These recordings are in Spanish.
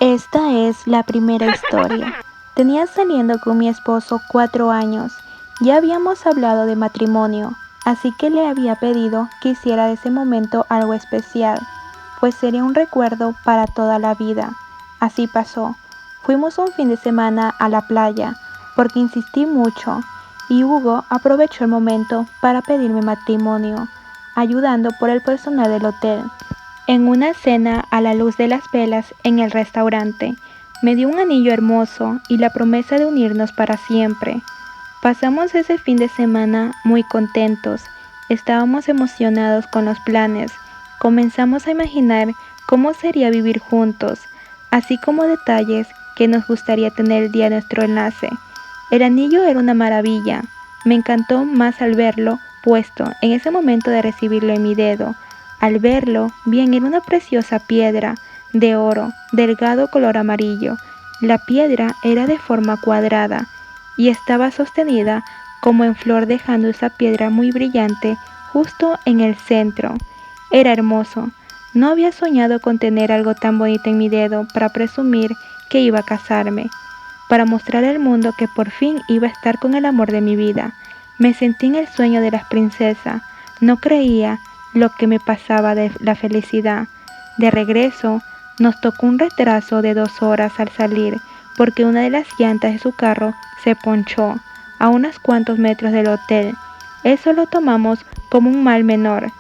Esta es la primera historia. Tenía saliendo con mi esposo 4 años. Ya habíamos hablado de matrimonio, así que le había pedido que hiciera de ese momento algo especial, pues sería un recuerdo para toda la vida. Así pasó. Fuimos un fin de semana a la playa, porque insistí mucho, y Hugo aprovechó el momento para pedirme matrimonio, ayudando por el personal del hotel. En una cena a la luz de las velas en el restaurante, me dio un anillo hermoso y la promesa de unirnos para siempre. Pasamos ese fin de semana muy contentos, estábamos emocionados con los planes, comenzamos a imaginar cómo sería vivir juntos, así como detalles que nos gustaría tener el día de nuestro enlace. El anillo era una maravilla, me encantó más al verlo puesto en ese momento de recibirlo en mi dedo. Al verlo, bien era una preciosa piedra de oro, delgado color amarillo. La piedra era de forma cuadrada y estaba sostenida como en flor, dejando esa piedra muy brillante justo en el centro. Era hermoso. No había soñado con tener algo tan bonito en mi dedo para presumir que iba a casarme, para mostrar al mundo que por fin iba a estar con el amor de mi vida. Me sentí en el sueño de las princesas. No creía lo que me pasaba de la felicidad. De regreso, nos tocó un retraso de 2 horas al salir, porque una de las llantas de su carro se ponchó a unos cuantos metros del hotel. Eso lo tomamos como un mal menor.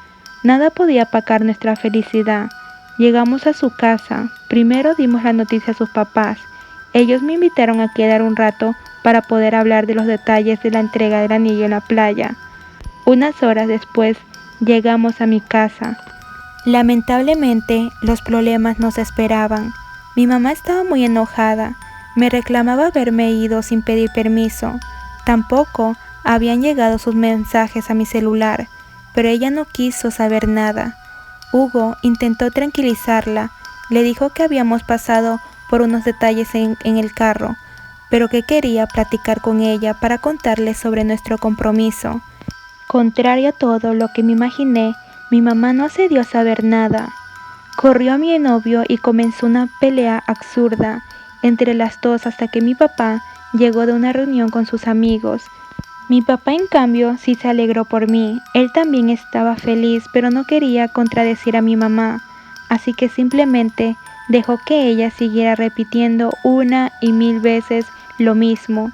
Nada podía apacar nuestra felicidad. Llegamos a su casa. Primero dimos la noticia a sus papás. Ellos me invitaron a quedar un rato para poder hablar de los detalles de la entrega del anillo en la playa. Unas horas después, llegamos a mi casa. Lamentablemente, los problemas nos esperaban. Mi mamá estaba muy enojada. Me reclamaba haberme ido sin pedir permiso. Tampoco habían llegado sus mensajes a mi celular, pero ella no quiso saber nada. Hugo intentó tranquilizarla. Le dijo que habíamos pasado por unos detalles en el carro, pero que quería platicar con ella para contarle sobre nuestro compromiso. Contrario a todo lo que me imaginé, mi mamá no accedió a saber nada. Corrió a mi novio y comenzó una pelea absurda entre las dos hasta que mi papá llegó de una reunión con sus amigos. Mi papá, en cambio, sí se alegró por mí. Él también estaba feliz, pero no quería contradecir a mi mamá, así que simplemente dejó que ella siguiera repitiendo una y mil veces lo mismo.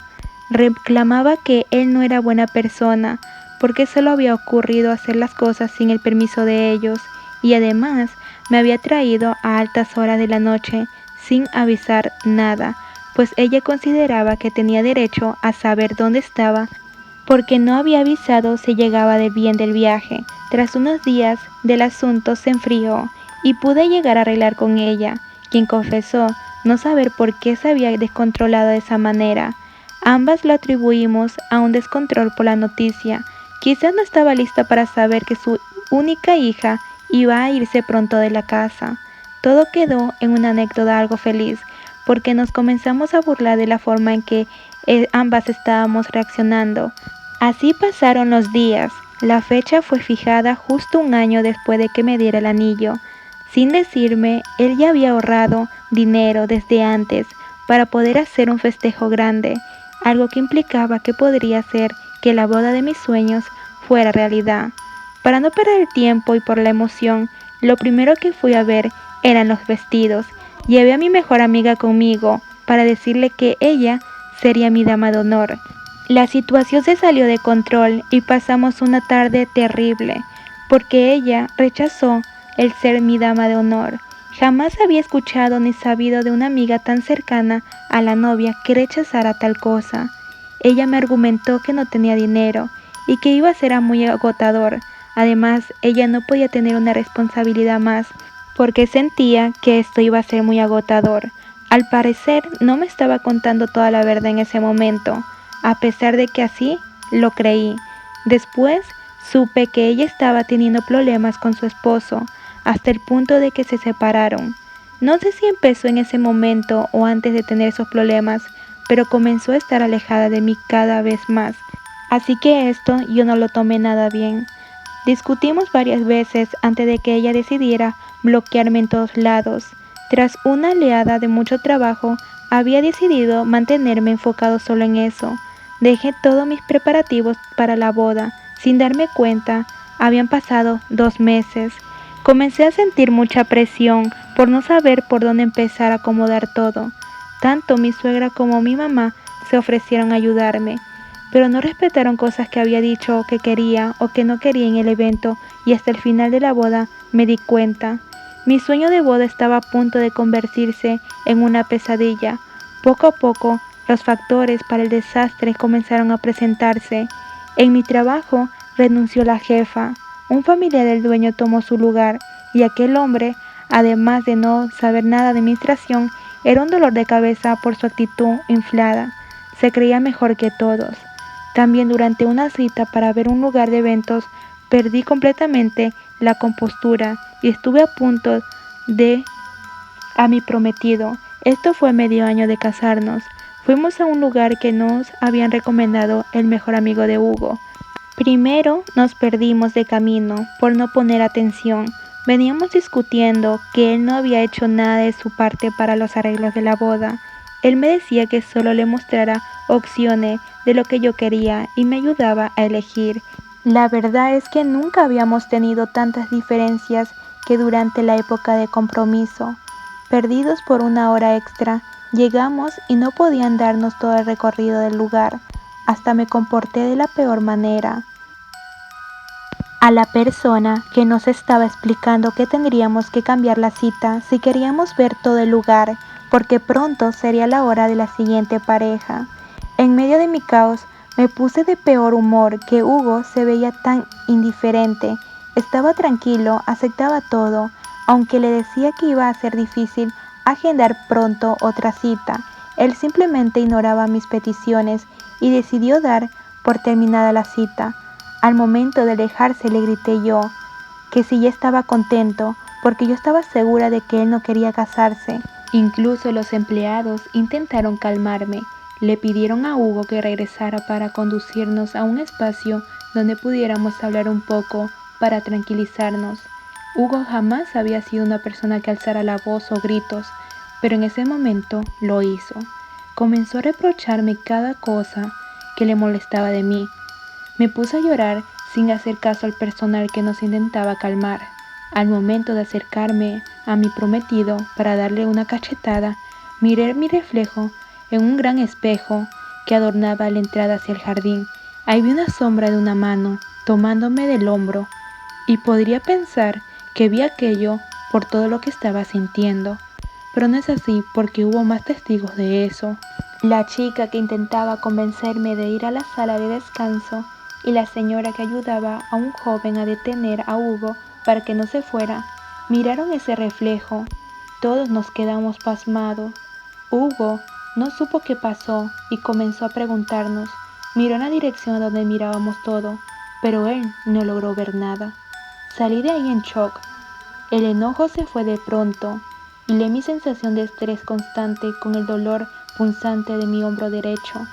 Reclamaba que él no era buena persona, porque solo había ocurrido hacer las cosas sin el permiso de ellos, y además me había traído a altas horas de la noche sin avisar nada, pues ella consideraba que tenía derecho a saber dónde estaba, porque no había avisado si llegaba de bien del viaje. Tras unos días, del asunto se enfrió y pude llegar a arreglar con ella, quien confesó no saber por qué se había descontrolado de esa manera. Ambas lo atribuimos a un descontrol por la noticia. Quizás no estaba lista para saber que su única hija iba a irse pronto de la casa. Todo quedó en una anécdota algo feliz, porque nos comenzamos a burlar de la forma en que ambas estábamos reaccionando. Así pasaron los días. La fecha fue fijada justo un año después de que me diera el anillo. Sin decirme, él ya había ahorrado dinero desde antes para poder hacer un festejo grande, algo que implicaba que podría ser que la boda de mis sueños fuera realidad. Para no perder el tiempo y por la emoción, lo primero que fui a ver eran los vestidos. Llevé a mi mejor amiga conmigo para decirle que ella sería mi dama de honor. La situación se salió de control y pasamos una tarde terrible, porque ella rechazó el ser mi dama de honor. Jamás había escuchado ni sabido de una amiga tan cercana a la novia que rechazara tal cosa. Ella me argumentó que no tenía dinero y que iba a ser muy agotador. Además, ella no podía tener una responsabilidad más, porque sentía que esto iba a ser muy agotador. Al parecer, no me estaba contando toda la verdad en ese momento, a pesar de que así lo creí. Después, supe que ella estaba teniendo problemas con su esposo, hasta el punto de que se separaron. No sé si empezó en ese momento o antes de tener esos problemas, pero comenzó a estar alejada de mí cada vez más. Así que esto yo no lo tomé nada bien. Discutimos varias veces antes de que ella decidiera bloquearme en todos lados. Tras una oleada de mucho trabajo, había decidido mantenerme enfocado solo en eso. Dejé todos mis preparativos para la boda. Sin darme cuenta, habían pasado 2 meses. Comencé a sentir mucha presión por no saber por dónde empezar a acomodar todo. Tanto mi suegra como mi mamá se ofrecieron a ayudarme, pero no respetaron cosas que había dicho que quería o que no quería en el evento, y hasta el final de la boda me di cuenta. Mi sueño de boda estaba a punto de convertirse en una pesadilla. Poco a poco, los factores para el desastre comenzaron a presentarse. En mi trabajo renunció la jefa, un familiar del dueño tomó su lugar, y aquel hombre, además de no saber nada de administración, era un dolor de cabeza por su actitud inflada. Se creía mejor que todos. También durante una cita para ver un lugar de eventos, perdí completamente la compostura y estuve a punto de a mi prometido. Esto fue medio año de casarnos. Fuimos a un lugar que nos habían recomendado el mejor amigo de Hugo. Primero nos perdimos de camino por no poner atención. Veníamos discutiendo que él no había hecho nada de su parte para los arreglos de la boda. Él me decía que solo le mostrara opciones de lo que yo quería y me ayudaba a elegir. La verdad es que nunca habíamos tenido tantas diferencias que durante la época de compromiso. Perdidos por una hora extra, llegamos y no podían darnos todo el recorrido del lugar. Hasta me comporté de la peor manera. A la persona que nos estaba explicando que tendríamos que cambiar la cita si queríamos ver todo el lugar, porque pronto sería la hora de la siguiente pareja. En medio de mi caos, me puse de peor humor que Hugo se veía tan indiferente. Estaba tranquilo, aceptaba todo, aunque le decía que iba a ser difícil agendar pronto otra cita. Él simplemente ignoraba mis peticiones y decidió dar por terminada la cita. Al momento de alejarse le grité yo que si ya estaba contento, porque yo estaba segura de que él no quería casarse. Incluso los empleados intentaron calmarme. Le pidieron a Hugo que regresara para conducirnos a un espacio donde pudiéramos hablar un poco para tranquilizarnos. Hugo jamás había sido una persona que alzara la voz o gritos, pero en ese momento lo hizo. Comenzó a reprocharme cada cosa que le molestaba de mí. Me puse a llorar sin hacer caso al personal que nos intentaba calmar. Al momento de acercarme a mi prometido para darle una cachetada, miré mi reflejo en un gran espejo que adornaba la entrada hacia el jardín. Ahí vi una sombra de una mano tomándome del hombro, y podría pensar que vi aquello por todo lo que estaba sintiendo. Pero no es así, porque hubo más testigos de eso. La chica que intentaba convencerme de ir a la sala de descanso y la señora que ayudaba a un joven a detener a Hugo para que no se fuera, miraron ese reflejo. Todos nos quedamos pasmados. Hugo no supo qué pasó y comenzó a preguntarnos. Miró en la dirección a donde mirábamos todo, pero él no logró ver nada. Salí de ahí en shock. El enojo se fue de pronto y mi sensación de estrés constante con el dolor punzante de mi hombro derecho,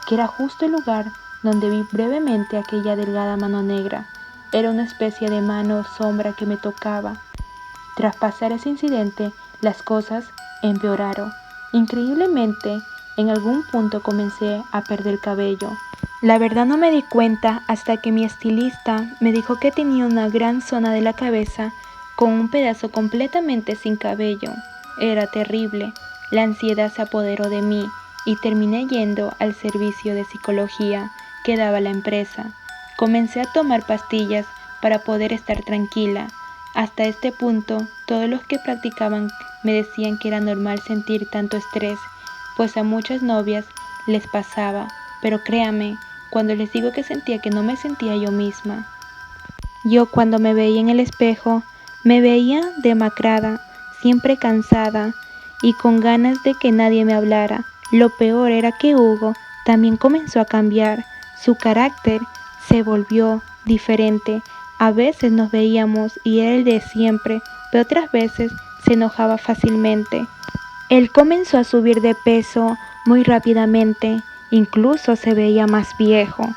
que era justo el lugar donde vi brevemente aquella delgada mano negra. Era una especie de mano sombra que me tocaba. Tras pasar ese incidente, las cosas empeoraron. Increíblemente, en algún punto comencé a perder cabello. La verdad no me di cuenta hasta que mi estilista me dijo que tenía una gran zona de la cabeza con un pedazo completamente sin cabello. Era terrible. La ansiedad se apoderó de mí y terminé yendo al servicio de psicología que daba la empresa. Comencé a tomar pastillas para poder estar tranquila. Hasta este punto, todos los que practicaban me decían que era normal sentir tanto estrés, pues a muchas novias les pasaba, pero créame, cuando les digo que sentía que no me sentía yo misma. Yo cuando me veía en el espejo, me veía demacrada, siempre cansada y con ganas de que nadie me hablara. Lo peor era que Hugo también comenzó a cambiar. Su carácter se volvió diferente. A veces nos veíamos y era el de siempre, pero otras veces se enojaba fácilmente. Él comenzó a subir de peso muy rápidamente, incluso se veía más viejo,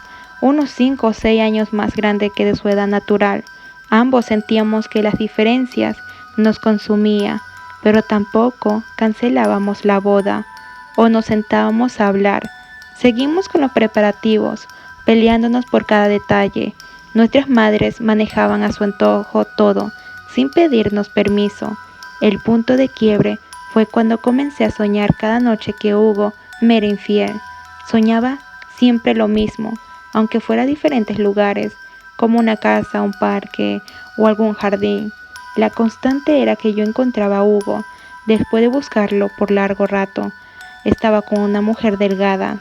unos 5 o 6 años más grande que de su edad natural. Ambos sentíamos que las diferencias nos consumía. pero tampoco cancelábamos la boda o nos sentábamos a hablar. Seguimos con los preparativos, peleándonos por cada detalle. Nuestras madres manejaban a su antojo todo, sin pedirnos permiso. El punto de quiebre fue cuando comencé a soñar cada noche que Hugo me era infiel. Soñaba siempre lo mismo, aunque fuera a diferentes lugares, como una casa, un parque o algún jardín. La constante era que yo encontraba a Hugo, después de buscarlo por largo rato. Estaba con una mujer delgada,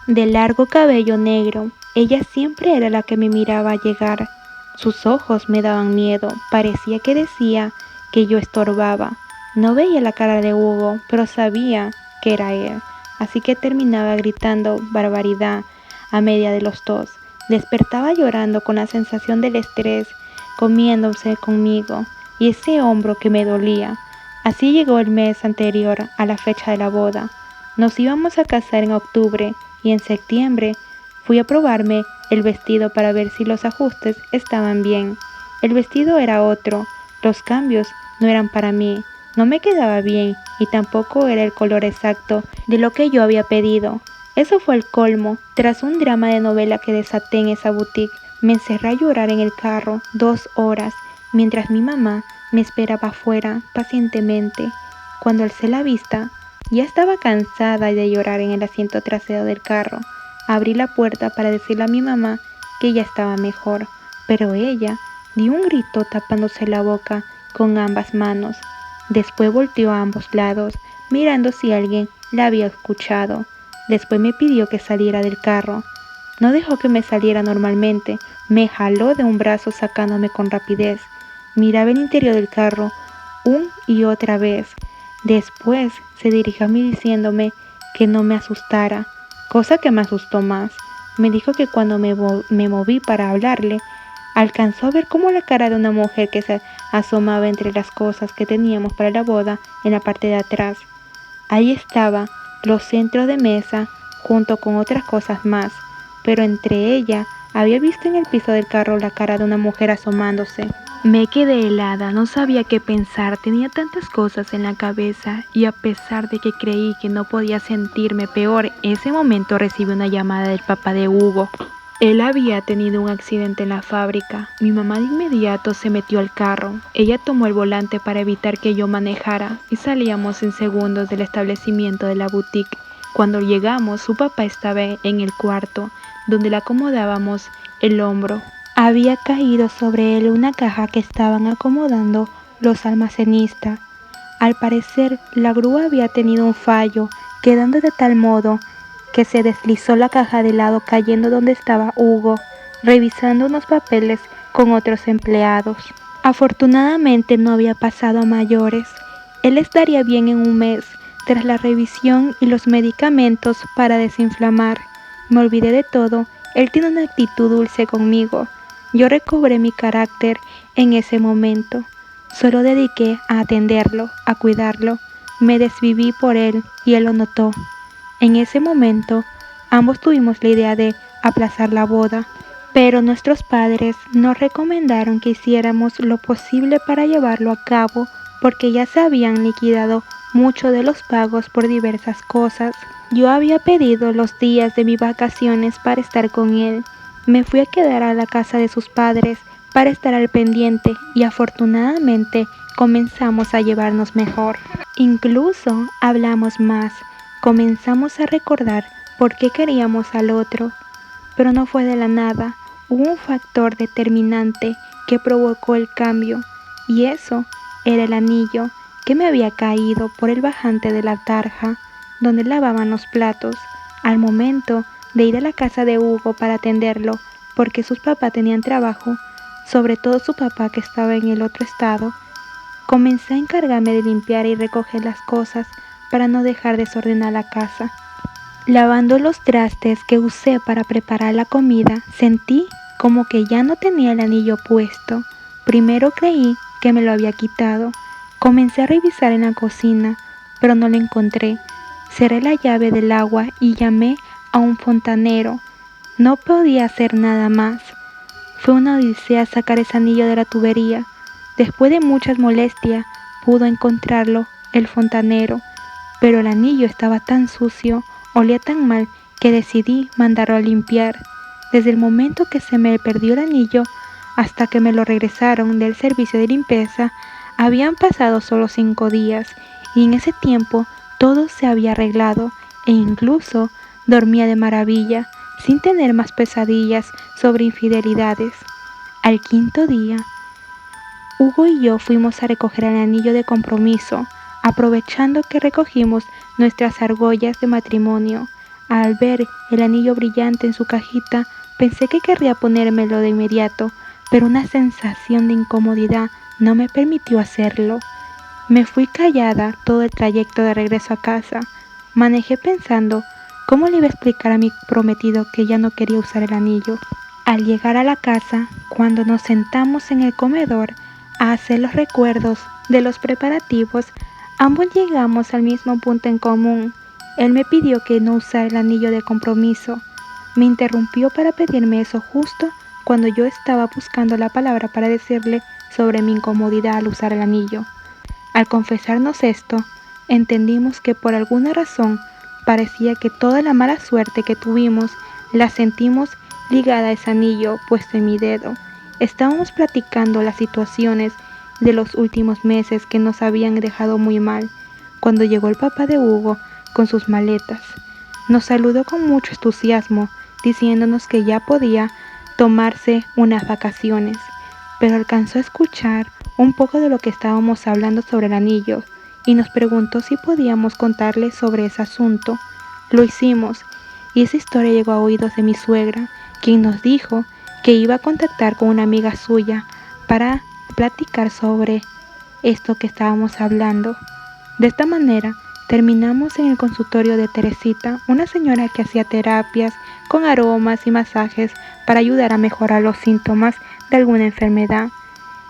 de largo cabello negro. Ella siempre era la que me miraba llegar. Sus ojos me daban miedo, parecía que decía que yo estorbaba. No veía la cara de Hugo, pero sabía que era él, así que terminaba gritando barbaridad a media de los dos. Despertaba llorando con la sensación del estrés, comiéndose conmigo, y ese hombro que me dolía. Así llegó el mes anterior a la fecha de la boda. Nos íbamos a casar en octubre y en septiembre fui a probarme el vestido para ver si los ajustes estaban bien. El vestido era otro, los cambios no eran para mí, no me quedaba bien y tampoco era el color exacto de lo que yo había pedido. Eso fue el colmo. Tras un drama de novela que desaté en esa boutique, me encerré a llorar en el carro 2 horas, mientras mi mamá me esperaba afuera pacientemente. Cuando alcé la vista, ya estaba cansada de llorar en el asiento trasero del carro. Abrí la puerta para decirle a mi mamá que ya estaba mejor, pero ella dio un grito tapándose la boca con ambas manos. Después volteó a ambos lados, mirando si alguien la había escuchado. Después me pidió que saliera del carro. No dejó que me saliera normalmente, me jaló de un brazo sacándome con rapidez. Miraba el interior del carro una y otra vez. Después se dirigió a mí diciéndome que no me asustara, cosa que me asustó más. Me dijo que cuando me moví para hablarle, alcanzó a ver como la cara de una mujer que se asomaba entre las cosas que teníamos para la boda en la parte de atrás. Ahí estaba, los centros de mesa, junto con otras cosas más, pero entre ella había visto en el piso del carro la cara de una mujer asomándose. Me quedé helada, no sabía qué pensar, tenía tantas cosas en la cabeza y a pesar de que creí que no podía sentirme peor, en ese momento recibí una llamada del papá de Hugo. Él había tenido un accidente en la fábrica. Mi mamá de inmediato se metió al carro. Ella tomó el volante para evitar que yo manejara y salíamos en segundos del establecimiento de la boutique. Cuando llegamos, su papá estaba en el cuarto, donde le acomodábamos el hombro. Había caído sobre él una caja que estaban acomodando los almacenistas. Al parecer, la grúa había tenido un fallo, quedando de tal modo que se deslizó la caja de lado cayendo donde estaba Hugo, revisando unos papeles con otros empleados. Afortunadamente no había pasado a mayores. Él estaría bien en un mes, tras la revisión y los medicamentos para desinflamar. Me olvidé de todo, él tiene una actitud dulce conmigo. Yo recobré mi carácter en ese momento. Solo dediqué a atenderlo, a cuidarlo. Me desviví por él y él lo notó. En ese momento, ambos tuvimos la idea de aplazar la boda, pero nuestros padres nos recomendaron que hiciéramos lo posible para llevarlo a cabo porque ya se habían liquidado mucho de los pagos por diversas cosas. Yo había pedido los días de mis vacaciones para estar con él. Me fui a quedar a la casa de sus padres para estar al pendiente y afortunadamente comenzamos a llevarnos mejor. Incluso hablamos más. Comenzamos a recordar por qué queríamos al otro, pero no fue de la nada. Hubo un factor determinante que provocó el cambio, y eso era el anillo que me había caído por el bajante de la tarja donde lavaban los platos. Al momento de ir a la casa de Hugo para atenderlo, porque sus papás tenían trabajo, sobre todo su papá que estaba en el otro estado, comencé a encargarme de limpiar y recoger las cosas para no dejar desordenada la casa. Lavando los trastes que usé para preparar la comida, sentí como que ya no tenía el anillo puesto. Primero creí que me lo había quitado. Comencé a revisar en la cocina, pero no lo encontré. Cerré la llave del agua y llamé a un fontanero. No podía hacer nada más. Fue una odisea sacar ese anillo de la tubería. Después de muchas molestias, pudo encontrarlo el fontanero, pero el anillo estaba tan sucio, olía tan mal, que decidí mandarlo a limpiar. Desde el momento que se me perdió el anillo hasta que me lo regresaron del servicio de limpieza, habían pasado solo 5 días, y en ese tiempo todo se había arreglado e incluso dormía de maravilla, sin tener más pesadillas sobre infidelidades. Al 5.º día, Hugo y yo fuimos a recoger el anillo de compromiso, aprovechando que recogimos nuestras argollas de matrimonio. Al ver el anillo brillante en su cajita, pensé que querría ponérmelo de inmediato, pero una sensación de incomodidad no me permitió hacerlo. Me fui callada todo el trayecto de regreso a casa. Manejé pensando cómo le iba a explicar a mi prometido que ya no quería usar el anillo. Al llegar a la casa, cuando nos sentamos en el comedor a hacer los recuerdos de los preparativos, ambos llegamos al mismo punto en común. Él me pidió que no usara el anillo de compromiso. Me interrumpió para pedirme eso justo cuando yo estaba buscando la palabra para decirle sobre mi incomodidad al usar el anillo. Al confesarnos esto, entendimos que por alguna razón parecía que toda la mala suerte que tuvimos la sentimos ligada a ese anillo puesto en mi dedo. Estábamos platicando las situaciones de los últimos meses que nos habían dejado muy mal, cuando llegó el papá de Hugo con sus maletas. Nos saludó con mucho entusiasmo, diciéndonos que ya podía tomarse unas vacaciones, pero alcanzó a escuchar un poco de lo que estábamos hablando sobre el anillo y nos preguntó si podíamos contarle sobre ese asunto. Lo hicimos, y esa historia llegó a oídos de mi suegra, quien nos dijo que iba a contactar con una amiga suya para platicar sobre esto que estábamos hablando. De esta manera, terminamos en el consultorio de Teresita, una señora que hacía terapias con aromas y masajes para ayudar a mejorar los síntomas de alguna enfermedad.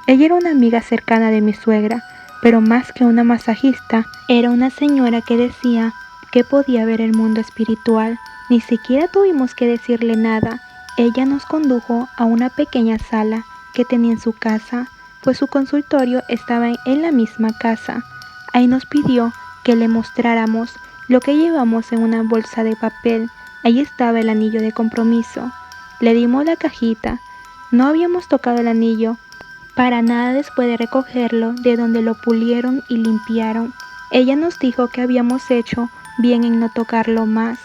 Ella era una amiga cercana de mi suegra, pero más que una masajista, era una señora que decía que podía ver el mundo espiritual. Ni siquiera tuvimos que decirle nada. Ella nos condujo a una pequeña sala que tenía en su casa, pues su consultorio estaba en la misma casa. Ahí nos pidió que le mostráramos lo que llevamos en una bolsa de papel. Ahí estaba el anillo de compromiso. Le dimos la cajita. No habíamos tocado el anillo para nada después de recogerlo de donde lo pulieron y limpiaron. Ella nos dijo que habíamos hecho bien en no tocarlo más.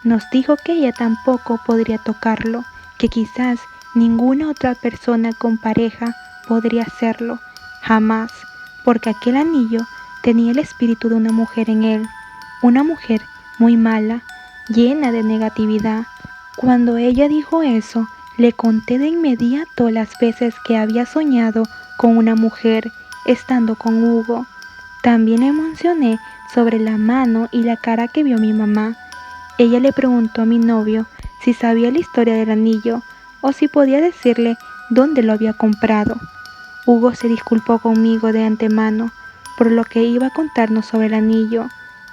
Nos dijo que ella tampoco podría tocarlo, que quizás ninguna otra persona con pareja podría hacerlo, jamás, porque aquel anillo tenía el espíritu de una mujer en él, una mujer muy mala, llena de negatividad. Cuando ella dijo eso, le conté de inmediato las veces que había soñado con una mujer estando con Hugo. También le mencioné sobre la mano y la cara que vio mi mamá. Ella le preguntó a mi novio si sabía la historia del anillo o si podía decirle dónde lo había comprado. Hugo se disculpó conmigo de antemano por lo que iba a contarnos sobre el anillo.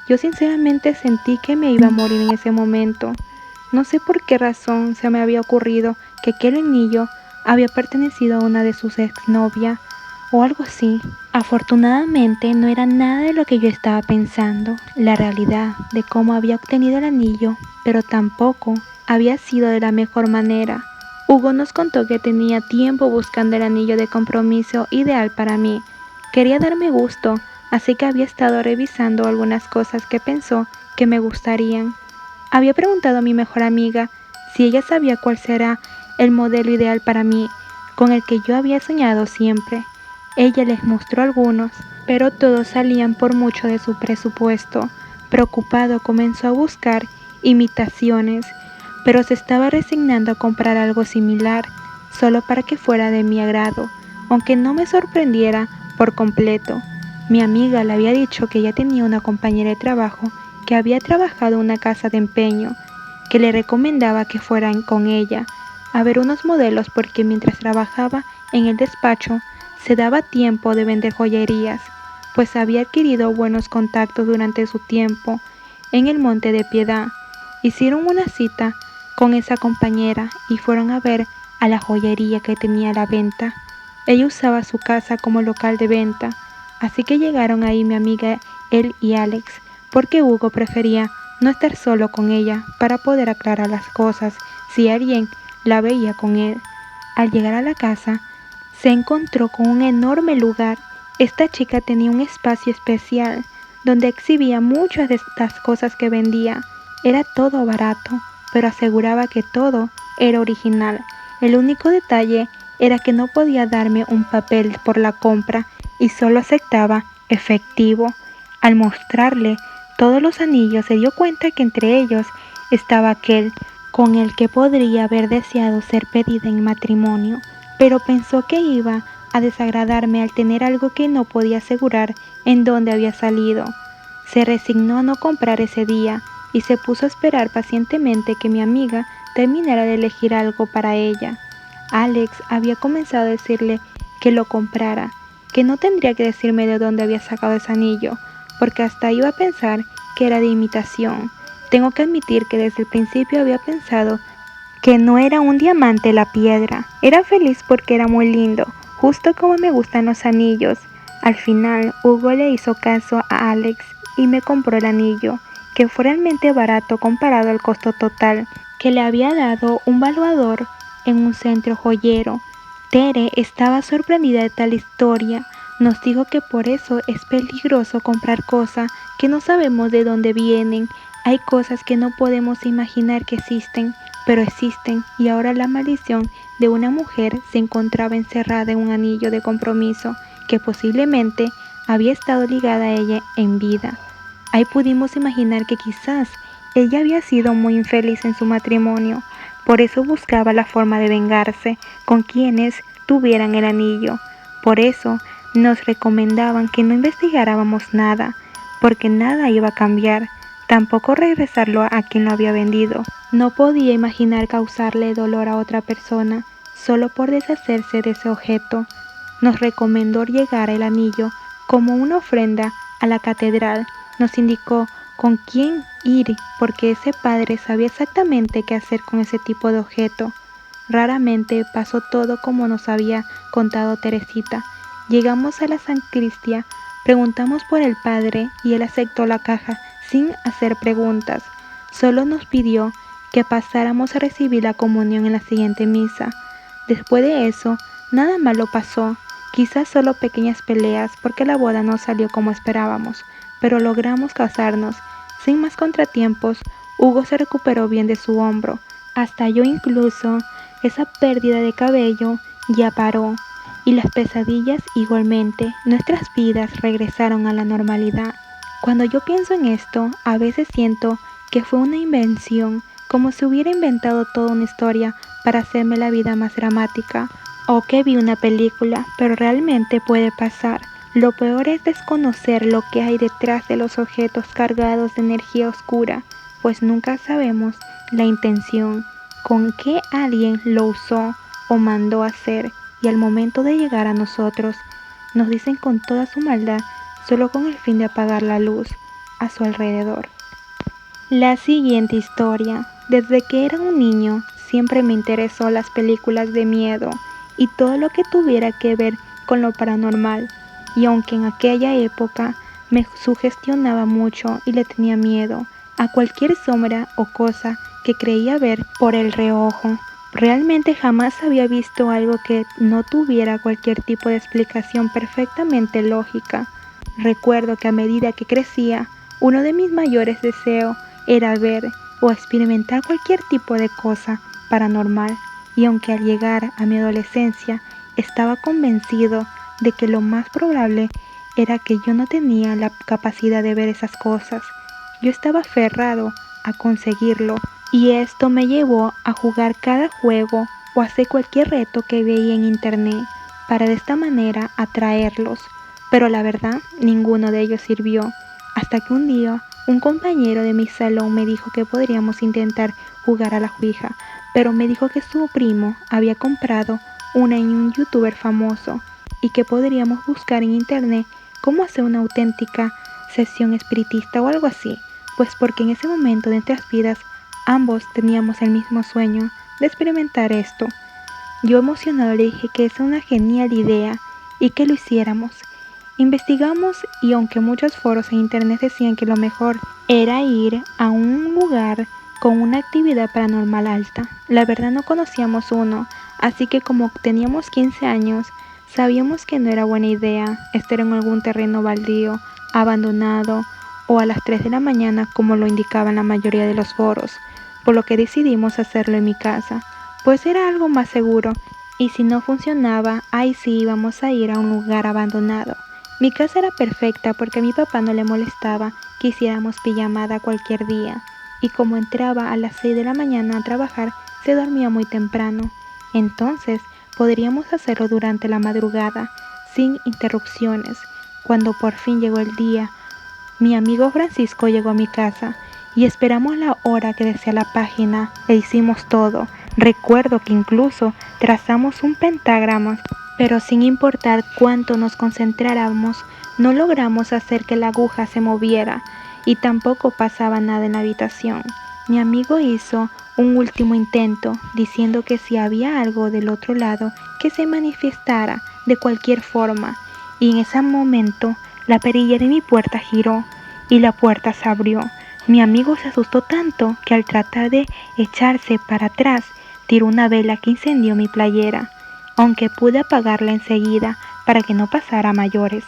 Yo sinceramente sentí que me iba a morir en ese momento. No sé por qué razón se me había ocurrido que aquel anillo había pertenecido a una de sus exnovias o algo así. Afortunadamente no era nada de lo que yo estaba pensando, la realidad de cómo había obtenido el anillo, pero tampoco había sido de la mejor manera. Hugo nos contó que tenía tiempo buscando el anillo de compromiso ideal para mí. Quería darme gusto, así que había estado revisando algunas cosas que pensó que me gustarían. Había preguntado a mi mejor amiga si ella sabía cuál será el modelo ideal para mí, con el que yo había soñado siempre. Ella les mostró algunos, pero todos salían por mucho de su presupuesto. Preocupado comenzó a buscar imitaciones, pero se estaba resignando a comprar algo similar, solo para que fuera de mi agrado, aunque no me sorprendiera por completo. Mi amiga le había dicho que ella tenía una compañera de trabajo que había trabajado en una casa de empeño, que le recomendaba que fueran con ella a ver unos modelos porque mientras trabajaba en el despacho se daba tiempo de vender joyerías, pues había adquirido buenos contactos durante su tiempo en el Monte de Piedad. Hicieron una cita con esa compañera y fueron a ver a la joyería que tenía a la venta. Ella usaba su casa como local de venta. Así que llegaron ahí mi amiga él y Alex, porque Hugo prefería no estar solo con ella para poder aclarar las cosas si alguien la veía con él. Al llegar a la casa, se encontró con un enorme lugar. Esta chica tenía un espacio especial donde exhibía muchas de estas cosas que vendía. Era todo barato, pero aseguraba que todo era original. El único detalle era que no podía darme un papel por la compra y solo aceptaba efectivo. Al mostrarle todos los anillos se dio cuenta que entre ellos estaba aquel con el que podría haber deseado ser pedida en matrimonio, pero pensó que iba a desagradarme al tener algo que no podía asegurar en dónde había salido. Se resignó a no comprar ese día y se puso a esperar pacientemente que mi amiga terminara de elegir algo para ella. Alex había comenzado a decirle que lo comprara, que no tendría que decirme de dónde había sacado ese anillo, porque hasta iba a pensar que era de imitación. Tengo que admitir que desde el principio había pensado que no era un diamante la piedra. Era feliz porque era muy lindo, justo como me gustan los anillos. Al final, Hugo le hizo caso a Alex y me compró el anillo, que fue realmente barato comparado al costo total que le había dado un valuador en un centro joyero. Tere estaba sorprendida de tal historia. Nos dijo que por eso es peligroso comprar cosas que no sabemos de dónde vienen. Hay cosas que no podemos imaginar que existen, pero existen, y ahora la maldición de una mujer se encontraba encerrada en un anillo de compromiso que posiblemente había estado ligada a ella en vida. Ahí pudimos imaginar que quizás ella había sido muy infeliz en su matrimonio, por eso buscaba la forma de vengarse con quienes tuvieran el anillo. Por eso nos recomendaban que no investigáramos nada, porque nada iba a cambiar, tampoco regresarlo a quien lo había vendido. No podía imaginar causarle dolor a otra persona solo por deshacerse de ese objeto. Nos recomendó llevar el anillo como una ofrenda a la catedral. Nos indicó con quién ir porque ese padre sabía exactamente qué hacer con ese tipo de objeto. Raramente pasó todo como nos había contado Teresita. Llegamos a la sacristía, preguntamos por el padre y él aceptó la caja sin hacer preguntas. Solo nos pidió que pasáramos a recibir la comunión en la siguiente misa. Después de eso, nada malo pasó, quizás solo pequeñas peleas porque la boda no salió como esperábamos, pero logramos casarnos. Sin más contratiempos, Hugo se recuperó bien de su hombro. Hasta yo incluso, esa pérdida de cabello ya paró. Y las pesadillas igualmente. Nuestras vidas regresaron a la normalidad. Cuando yo pienso en esto, a veces siento que fue una invención, como si hubiera inventado toda una historia para hacerme la vida más dramática, o que vi una película, pero realmente puede pasar. Lo peor es desconocer lo que hay detrás de los objetos cargados de energía oscura, pues nunca sabemos la intención con que alguien lo usó o mandó hacer, y al momento de llegar a nosotros, nos dicen con toda su maldad, solo con el fin de apagar la luz a su alrededor. La siguiente historia. Desde que era un niño, siempre me interesó las películas de miedo y todo lo que tuviera que ver con lo paranormal, y aunque en aquella época me sugestionaba mucho y le tenía miedo a cualquier sombra o cosa que creía ver por el reojo, realmente jamás había visto algo que no tuviera cualquier tipo de explicación perfectamente lógica. Recuerdo que a medida que crecía, uno de mis mayores deseos era ver o experimentar cualquier tipo de cosa paranormal, y aunque al llegar a mi adolescencia estaba convencido de que lo más probable era que yo no tenía la capacidad de ver esas cosas, yo estaba aferrado a conseguirlo, y esto me llevó a jugar cada juego o hacer cualquier reto que veía en internet para de esta manera atraerlos, pero la verdad ninguno de ellos sirvió, hasta que un día un compañero de mi salón me dijo que podríamos intentar jugar a la Ouija, pero me dijo que su primo había comprado una en un youtuber famoso y que podríamos buscar en internet cómo hacer una auténtica sesión espiritista o algo así, pues porque en ese momento de nuestras vidas ambos teníamos el mismo sueño de experimentar esto. Yo emocionado le dije que es una genial idea y que lo hiciéramos, Investigamos y aunque muchos foros en internet decían que lo mejor era ir a un lugar con una actividad paranormal alta, la verdad no conocíamos uno, así que como teníamos 15 años, sabíamos que no era buena idea estar en algún terreno baldío, abandonado o a las 3 de la mañana como lo indicaban la mayoría de los foros, por lo que decidimos hacerlo en mi casa, pues era algo más seguro y si no funcionaba, ahí sí íbamos a ir a un lugar abandonado. Mi casa era perfecta porque a mi papá no le molestaba que hiciéramos pijamada cualquier día, y como entraba a las 6 de la mañana a trabajar, se dormía muy temprano. Entonces, podríamos hacerlo durante la madrugada, sin interrupciones. Cuando por fin llegó el día, mi amigo Francisco llegó a mi casa y esperamos la hora que decía la página e hicimos todo. Recuerdo que incluso trazamos un pentagrama, pero sin importar cuánto nos concentráramos, no logramos hacer que la aguja se moviera y tampoco pasaba nada en la habitación. Mi amigo hizo un último intento, diciendo que si había algo del otro lado que se manifestara de cualquier forma, y en ese momento la perilla de mi puerta giró y la puerta se abrió. Mi amigo se asustó tanto que al tratar de echarse para atrás, tiró una vela que incendió mi playera, aunque pude apagarla enseguida para que no pasara a mayores.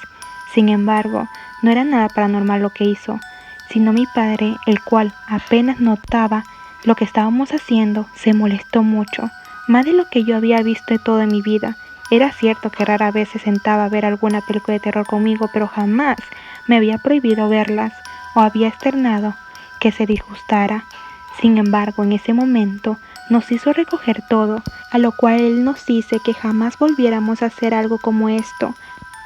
Sin embargo, no era nada paranormal lo que hizo, sino mi padre, el cual apenas notaba lo que estábamos haciendo, se molestó mucho, más de lo que yo había visto todo en mi vida. Era cierto que rara vez se sentaba a ver alguna película de terror conmigo, pero jamás me había prohibido verlas o había externado que se disgustara. Sin embargo, en ese momento nos hizo recoger todo, a lo cual él nos dice que jamás volviéramos a hacer algo como esto.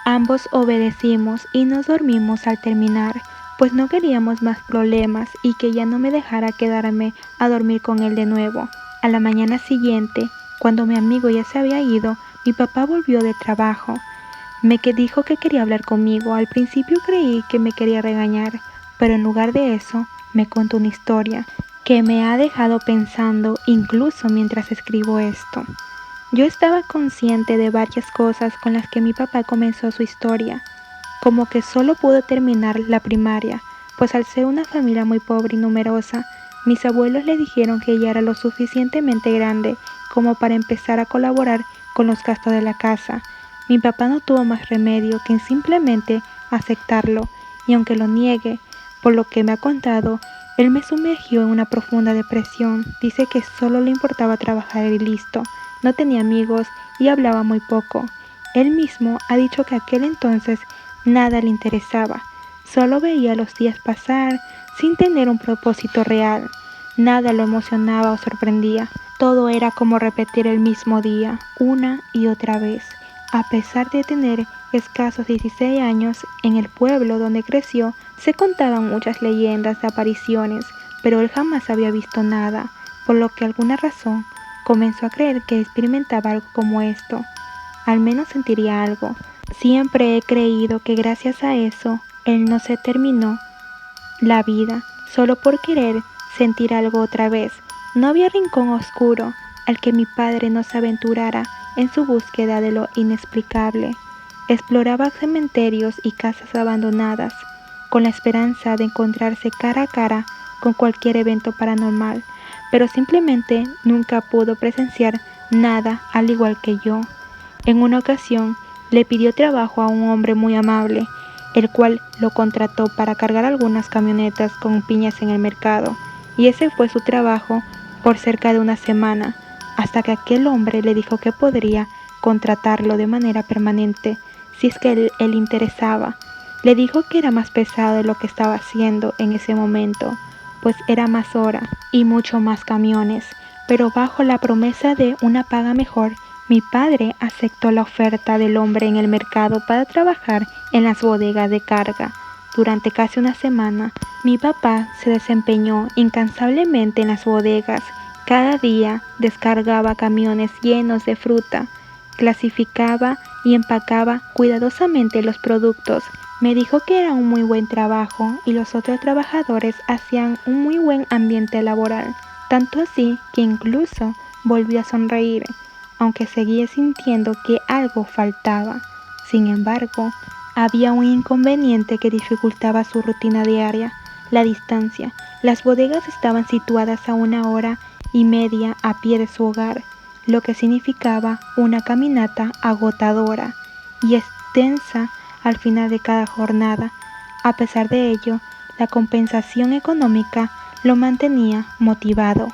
Ambos obedecimos y nos dormimos al terminar, pues no queríamos más problemas y que ya no me dejara quedarme a dormir con él de nuevo. A la mañana siguiente, cuando mi amigo ya se había ido, mi papá volvió de trabajo. Dijo que quería hablar conmigo. Al principio creí que me quería regañar, pero en lugar de eso, me contó una historia que me ha dejado pensando incluso mientras escribo esto. Yo estaba consciente de varias cosas con las que mi papá comenzó su historia, como que solo pudo terminar la primaria, pues al ser una familia muy pobre y numerosa, mis abuelos le dijeron que ella era lo suficientemente grande como para empezar a colaborar con los gastos de la casa. Mi papá no tuvo más remedio que simplemente aceptarlo, y aunque lo niegue, por lo que me ha contado, él me sumergió en una profunda depresión. Dice que solo le importaba trabajar y listo, no tenía amigos y hablaba muy poco. Él mismo ha dicho que aquel entonces nada le interesaba, solo veía los días pasar sin tener un propósito real. Nada lo emocionaba o sorprendía. Todo era como repetir el mismo día, una y otra vez. A pesar de tener escasos 16 años, en el pueblo donde creció se contaban muchas leyendas de apariciones, pero él jamás había visto nada, por lo que alguna razón comenzó a creer que experimentaba algo como esto. Al menos sentiría algo. Siempre he creído que gracias a eso, él no se terminó la vida solo por querer sentir algo otra vez. No había rincón oscuro al que mi padre no se aventurara en su búsqueda de lo inexplicable. Exploraba cementerios y casas abandonadas, con la esperanza de encontrarse cara a cara con cualquier evento paranormal, pero simplemente nunca pudo presenciar nada al igual que yo. En una ocasión, le pidió trabajo a un hombre muy amable, el cual lo contrató para cargar algunas camionetas con piñas en el mercado, y ese fue su trabajo por cerca de una semana, hasta que aquel hombre le dijo que podría contratarlo de manera permanente si es que él interesaba. Le dijo que era más pesado de lo que estaba haciendo en ese momento, pues era más hora y mucho más camiones, pero bajo la promesa de una paga mejor. Mi padre aceptó la oferta del hombre en el mercado para trabajar en las bodegas de carga. Durante casi una semana, mi papá se desempeñó incansablemente en las bodegas. Cada día descargaba camiones llenos de fruta, clasificaba y empacaba cuidadosamente los productos. Me dijo que era un muy buen trabajo y los otros trabajadores hacían un muy buen ambiente laboral, tanto así que incluso volvió a sonreír, aunque seguía sintiendo que algo faltaba. Sin embargo, había un inconveniente que dificultaba su rutina diaria: la distancia. Las bodegas estaban situadas a 1 hora y media a pie de su hogar, lo que significaba una caminata agotadora y extensa al final de cada jornada. A pesar de ello, la compensación económica lo mantenía motivado.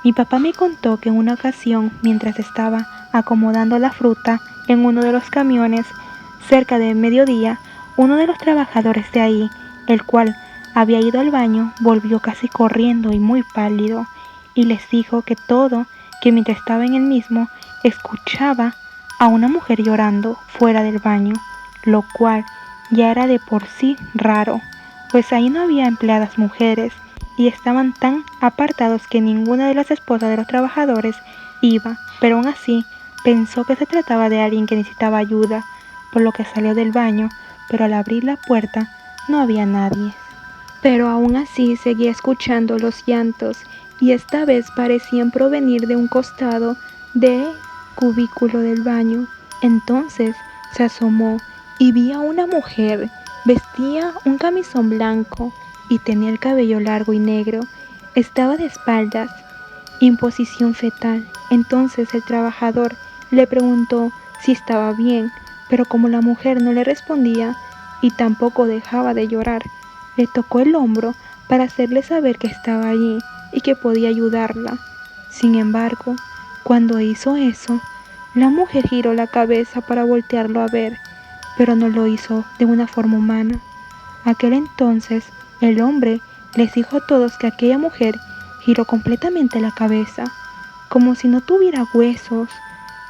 Mi papá me contó que en una ocasión, mientras estaba acomodando la fruta en uno de los camiones, cerca de mediodía, uno de los trabajadores de ahí, el cual había ido al baño, volvió casi corriendo y muy pálido, y les dijo que mientras estaba en el mismo, escuchaba a una mujer llorando fuera del baño, lo cual ya era de por sí raro, pues ahí no había empleadas mujeres y estaban tan apartados que ninguna de las esposas de los trabajadores iba, pero aún así pensó que se trataba de alguien que necesitaba ayuda, por lo que salió del baño, pero al abrir la puerta no había nadie. Pero aún así seguía escuchando los llantos, y esta vez parecían provenir de un costado del cubículo del baño. Entonces se asomó y vi a una mujer. Vestía un camisón blanco y tenía el cabello largo y negro. Estaba de espaldas, en posición fetal. Entonces el trabajador le preguntó si estaba bien, pero como la mujer no le respondía y tampoco dejaba de llorar, le tocó el hombro para hacerle saber que estaba allí y que podía ayudarla. Sin embargo, cuando hizo eso, la mujer giró la cabeza para voltearlo a ver, pero no lo hizo de una forma humana. Aquel entonces, el hombre les dijo a todos que aquella mujer giró completamente la cabeza, como si no tuviera huesos,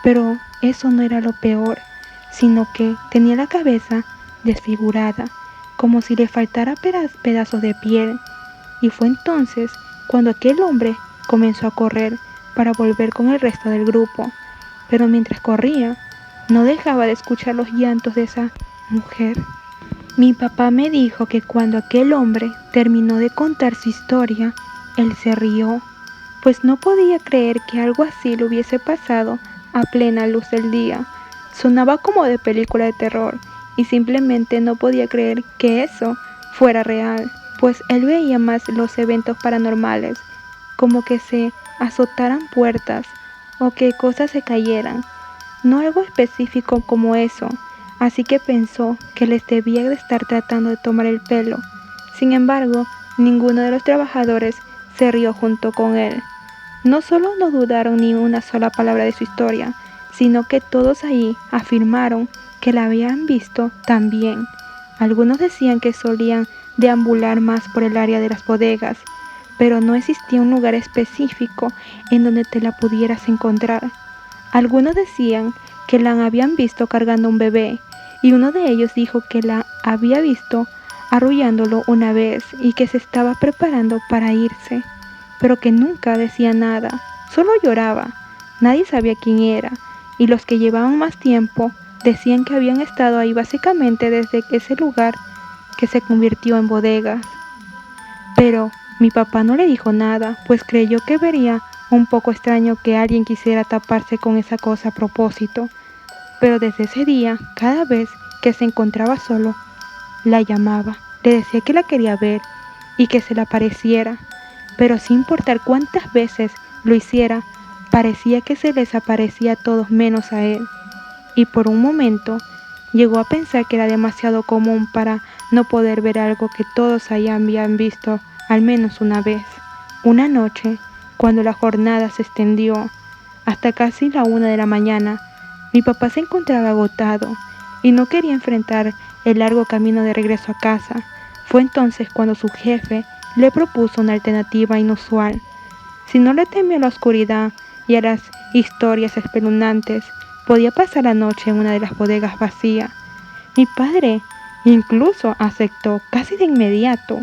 pero eso no era lo peor, sino que tenía la cabeza desfigurada, como si le faltara pedazos de piel. Y fue entonces cuando aquel hombre comenzó a correr para volver con el resto del grupo, pero mientras corría, no dejaba de escuchar los llantos de esa mujer. Mi papá me dijo que cuando aquel hombre terminó de contar su historia, él se rió, pues no podía creer que algo así le hubiese pasado a plena luz del día. Sonaba como de película de terror y simplemente no podía creer que eso fuera real, pues él veía más los eventos paranormales, como que se azotaran puertas o que cosas se cayeran, no algo específico como eso, así que pensó que les debía de estar tratando de tomar el pelo. Sin embargo, ninguno de los trabajadores se rió junto con él. No solo no dudaron ni una sola palabra de su historia, sino que todos ahí afirmaron que la habían visto también. Algunos decían que solían deambular más por el área de las bodegas, pero no existía un lugar específico en donde te la pudieras encontrar. Algunos decían que la habían visto cargando un bebé, y uno de ellos dijo que la había visto arrullándolo una vez y que se estaba preparando para irse, pero que nunca decía nada, solo lloraba. Nadie sabía quién era, y los que llevaban más tiempo decían que habían estado ahí básicamente desde ese lugar que se convirtió en bodegas. Pero mi papá no le dijo nada, pues creyó que vería un poco extraño que alguien quisiera taparse con esa cosa a propósito. Pero desde ese día, cada vez que se encontraba solo, la llamaba, le decía que la quería ver y que se le apareciera, pero sin importar cuántas veces lo hiciera, parecía que se les aparecía a todos menos a él. Y por un momento llegó a pensar que era demasiado común para no poder ver algo que todos ahí habían visto al menos una vez. Una noche, cuando la jornada se extendió hasta casi la 1 de la mañana, mi papá se encontraba agotado y no quería enfrentar el largo camino de regreso a casa. Fue entonces cuando su jefe le propuso una alternativa inusual. Si no le temía a la oscuridad y a las historias espeluznantes, podía pasar la noche en una de las bodegas vacías. Mi padre incluso aceptó casi de inmediato,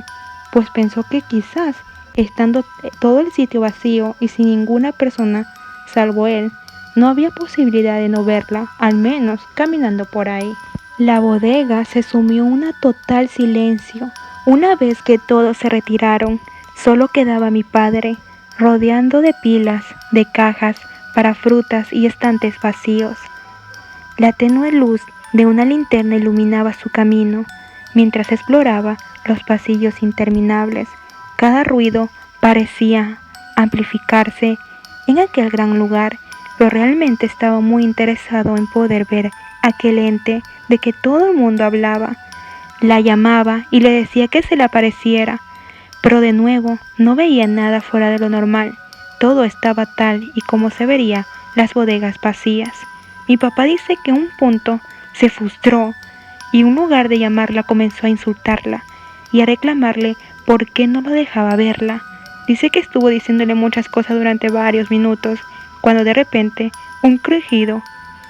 pues pensó que quizás, estando todo el sitio vacío y sin ninguna persona salvo él, no había posibilidad de no verla, al menos caminando por ahí. La bodega se sumió en un total silencio. Una vez que todos se retiraron, solo quedaba mi padre, rodeando de pilas de cajas para frutas y estantes vacíos. La tenue luz de una linterna iluminaba su camino, mientras exploraba los pasillos interminables. Cada ruido parecía amplificarse en aquel gran lugar, pero realmente estaba muy interesado en poder ver aquel ente de que todo el mundo hablaba. La llamaba y le decía que se le apareciera, pero de nuevo no veía nada fuera de lo normal. Todo estaba tal y como se vería las bodegas vacías. Mi papá dice que en un punto se frustró y en lugar de llamarla comenzó a insultarla y a reclamarle por qué no lo dejaba verla. Dice que estuvo diciéndole muchas cosas durante varios minutos, cuando de repente un crujido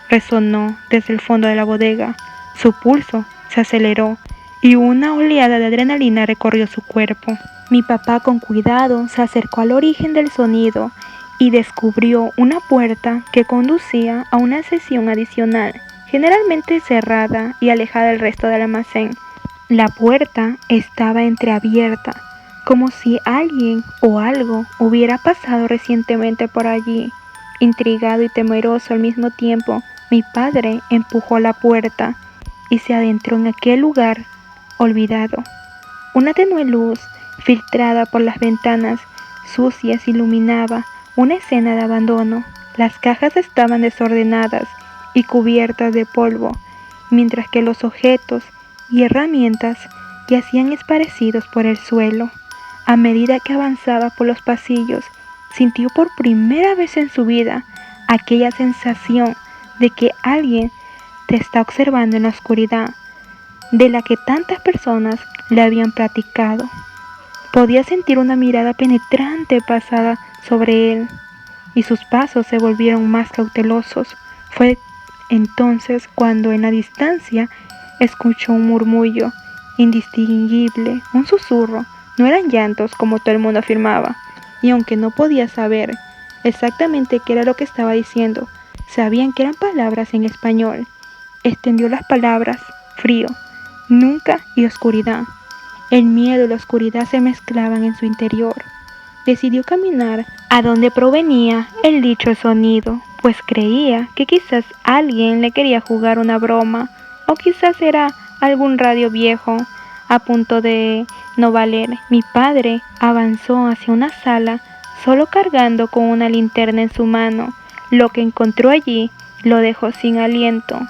resonó desde el fondo de la bodega. Su pulso se aceleró y una oleada de adrenalina recorrió su cuerpo. Mi papá con cuidado se acercó al origen del sonido y descubrió una puerta que conducía a una sección adicional, generalmente cerrada y alejada del resto del almacén. La puerta estaba entreabierta, como si alguien o algo hubiera pasado recientemente por allí. Intrigado y temeroso al mismo tiempo, mi padre empujó la puerta y se adentró en aquel lugar olvidado. Una tenue luz, filtrada por las ventanas sucias, iluminaba una escena de abandono. Las cajas estaban desordenadas y cubiertas de polvo, mientras que los objetos y herramientas yacían esparcidos por el suelo. A medida que avanzaba por los pasillos, sintió por primera vez en su vida aquella sensación de que alguien te está observando en la oscuridad, de la que tantas personas le habían platicado. Podía sentir una mirada penetrante pasada sobre él, y sus pasos se volvieron más cautelosos. Fue entonces cuando en la distancia escuchó un murmullo indistinguible, un susurro. No eran llantos como todo el mundo afirmaba, y aunque no podía saber exactamente qué era lo que estaba diciendo, sabían que eran palabras en español. Extendió las palabras: frío, nunca y oscuridad. El miedo y la oscuridad se mezclaban en su interior. Decidió caminar a donde provenía el dicho sonido, pues creía que quizás alguien le quería jugar una broma, o quizás era algún radio viejo a punto de no valer. Mi padre avanzó hacia una sala, solo cargando con una linterna en su mano. Lo que encontró allí lo dejó sin aliento.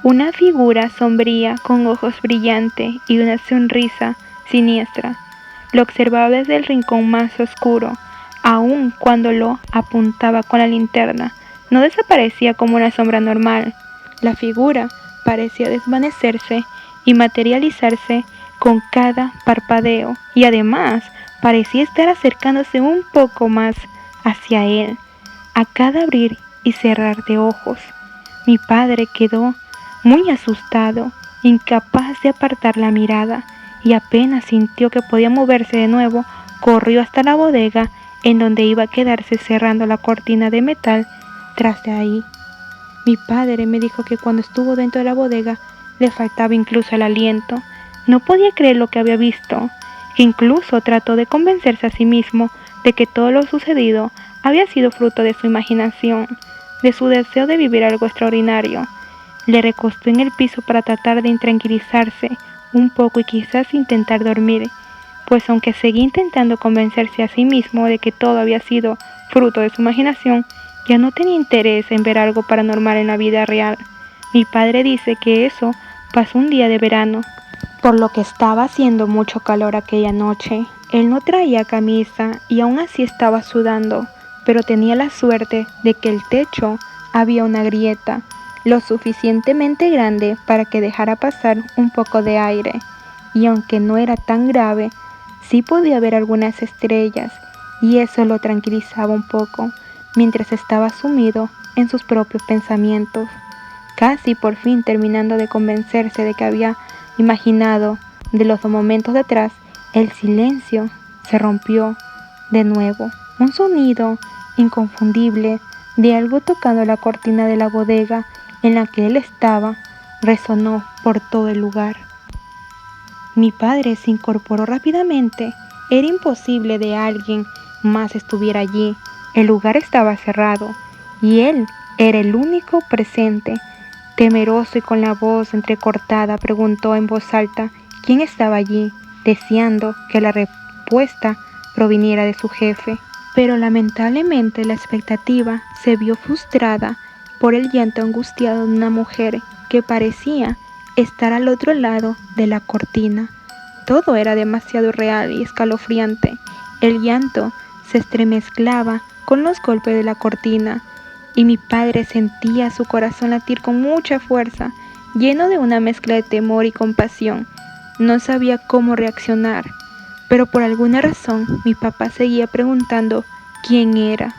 Una figura sombría con ojos brillantes y una sonrisa siniestra. Lo observaba desde el rincón más oscuro. Aun cuando lo apuntaba con la linterna, no desaparecía como una sombra normal. La figura parecía desvanecerse y materializarse con cada parpadeo, y además parecía estar acercándose un poco más hacia él a cada abrir y cerrar de ojos. Mi padre quedó muy asustado, incapaz de apartar la mirada, y apenas sintió que podía moverse de nuevo, corrió hasta la bodega en donde iba a quedarse cerrando la cortina de metal tras de ahí. Mi padre me dijo que cuando estuvo dentro de la bodega le faltaba incluso el aliento. No podía creer lo que había visto, que incluso trató de convencerse a sí mismo de que todo lo sucedido había sido fruto de su imaginación, de su deseo de vivir algo extraordinario. Le recostó en el piso para tratar de intranquilizarse un poco y quizás intentar dormir, pues aunque seguía intentando convencerse a sí mismo de que todo había sido fruto de su imaginación, ya no tenía interés en ver algo paranormal en la vida real. Mi padre dice que eso pasó un día de verano, por lo que estaba haciendo mucho calor aquella noche. Él no traía camisa y aún así estaba sudando, pero tenía la suerte de que el techo había una grieta, lo suficientemente grande para que dejara pasar un poco de aire, y aunque no era tan grave, sí podía ver algunas estrellas, y eso lo tranquilizaba un poco, mientras estaba sumido en sus propios pensamientos, casi por fin terminando de convencerse de que había imaginado. De los momentos de atrás, el silencio se rompió de nuevo. Un sonido inconfundible de algo tocando la cortina de la bodega en la que él estaba resonó por todo el lugar. Mi padre se incorporó rápidamente. Era imposible de alguien más estuviera allí. El lugar estaba cerrado y él era el único presente. Temeroso y con la voz entrecortada, preguntó en voz alta quién estaba allí, deseando que la respuesta proviniera de su jefe. Pero lamentablemente la expectativa se vio frustrada por el llanto angustiado de una mujer que parecía estar al otro lado de la cortina. Todo era demasiado real y escalofriante. El llanto se estremezclaba con los golpes de la cortina y mi padre sentía su corazón latir con mucha fuerza, lleno de una mezcla de temor y compasión. No sabía cómo reaccionar, pero por alguna razón mi papá seguía preguntando quién era.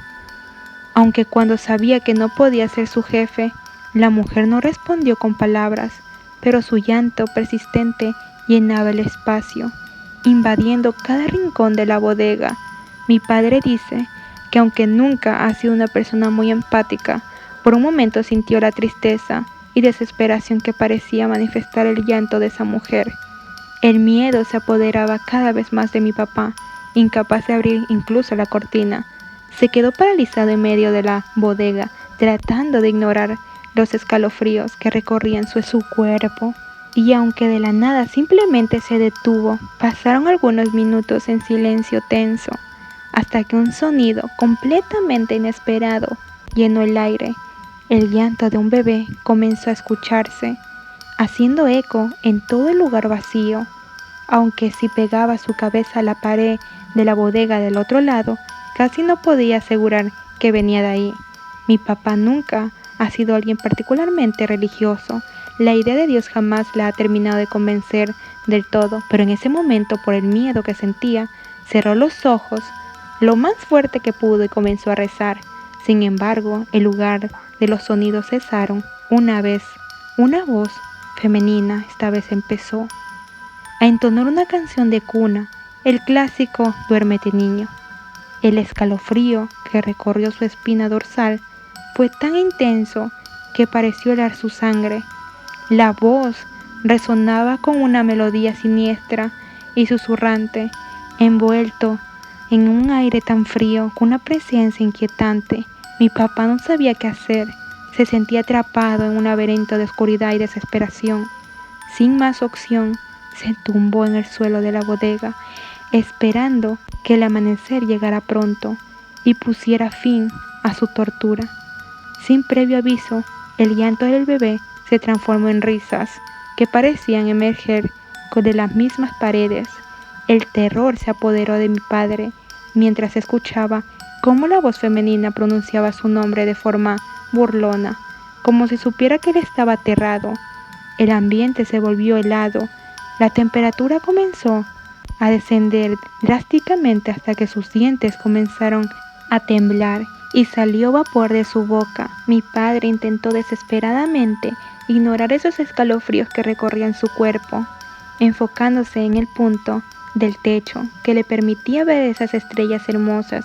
Aunque cuando sabía que no podía ser su jefe, la mujer no respondió con palabras, pero su llanto persistente llenaba el espacio, invadiendo cada rincón de la bodega. Mi padre dice que aunque nunca ha sido una persona muy empática, por un momento sintió la tristeza y desesperación que parecía manifestar el llanto de esa mujer. El miedo se apoderaba cada vez más de mi papá, incapaz de abrir incluso la cortina. Se quedó paralizado en medio de la bodega, tratando de ignorar los escalofríos que recorrían su cuerpo. Y aunque de la nada simplemente se detuvo, pasaron algunos minutos en silencio tenso, hasta que un sonido completamente inesperado llenó el aire. El llanto de un bebé comenzó a escucharse, haciendo eco en todo el lugar vacío. Aunque si pegaba su cabeza a la pared de la bodega del otro lado, casi no podía asegurar que venía de ahí. Mi papá nunca ha sido alguien particularmente religioso. La idea de Dios jamás la ha terminado de convencer del todo, pero en ese momento, por el miedo que sentía, cerró los ojos lo más fuerte que pudo y comenzó a rezar. Sin embargo, en lugar de los sonidos cesaron. Una voz femenina esta vez empezó a entonar una canción de cuna, el clásico Duérmete niño. El escalofrío que recorrió su espina dorsal fue tan intenso que pareció helar su sangre. La voz resonaba con una melodía siniestra y susurrante, envuelto en un aire tan frío, con una presencia inquietante. Mi papá no sabía qué hacer. Se sentía atrapado en un laberinto de oscuridad y desesperación. Sin más opción, se tumbó en el suelo de la bodega, esperando que el amanecer llegara pronto y pusiera fin a su tortura. Sin previo aviso, el llanto del bebé se transformó en risas que parecían emerger de las mismas paredes. El terror se apoderó de mi padre mientras escuchaba cómo la voz femenina pronunciaba su nombre de forma burlona, como si supiera que él estaba aterrado. El ambiente se volvió helado. La temperatura comenzó a descender drásticamente hasta que sus dientes comenzaron a temblar y salió vapor de su boca. Mi padre intentó desesperadamente ignorar esos escalofríos que recorrían su cuerpo, enfocándose en el punto del techo que le permitía ver esas estrellas hermosas.